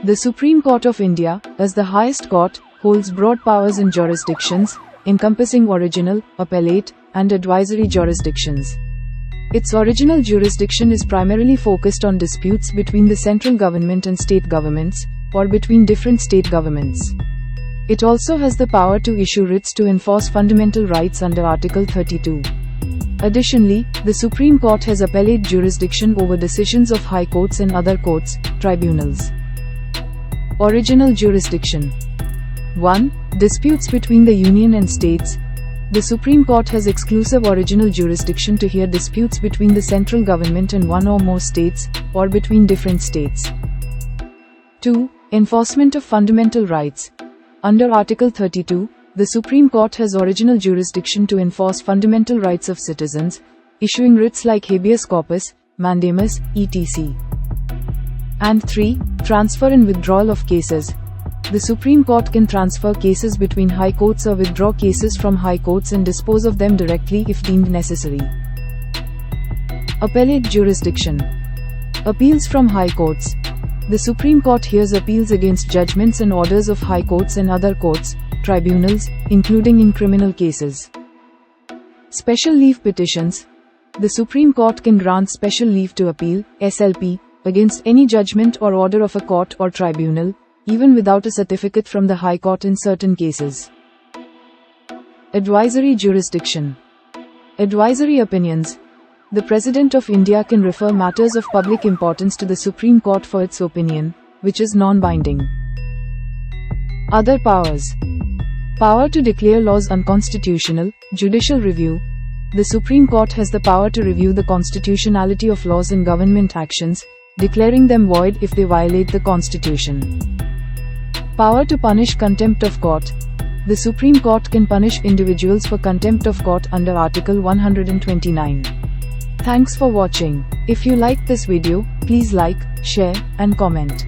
The Supreme Court of India, as the highest court, holds broad powers in jurisdictions, encompassing original, appellate, and advisory jurisdictions. Its original jurisdiction is primarily focused on disputes between the central government and state governments, or between different state governments. It also has the power to issue writs to enforce fundamental rights under Article 32. Additionally, the Supreme Court has appellate jurisdiction over decisions of high courts and other courts, tribunals. Original jurisdiction. 1. Disputes between the Union and states. The Supreme Court has exclusive original jurisdiction to hear disputes between the central government and one or more states, or between different states. 2. Enforcement of fundamental rights. Under Article 32, the Supreme Court has original jurisdiction to enforce fundamental rights of citizens, issuing writs like habeas corpus, mandamus, etc. And 3. Transfer and withdrawal of cases. The Supreme Court can transfer cases between high courts or withdraw cases from high courts and dispose of them directly if deemed necessary. Appellate jurisdiction. Appeals from high courts. The Supreme Court hears appeals against judgments and orders of high courts and other courts, tribunals, including in criminal cases. Special leave petitions. The Supreme Court can grant special leave to appeal, SLP, against any judgment or order of a court or tribunal, even without a certificate from the High Court in certain cases. Advisory jurisdiction. Advisory opinions. The President of India can refer matters of public importance to the Supreme Court for its opinion, which is non-binding. Other powers. Power to declare laws unconstitutional, judicial review. The Supreme Court has the power to review the constitutionality of laws and government actions, declaring them void if they violate the Constitution. Power to punish contempt of court. The Supreme Court can punish individuals for contempt of court under Article 129. Thanks for watching. If you liked this video, please like, share, and comment.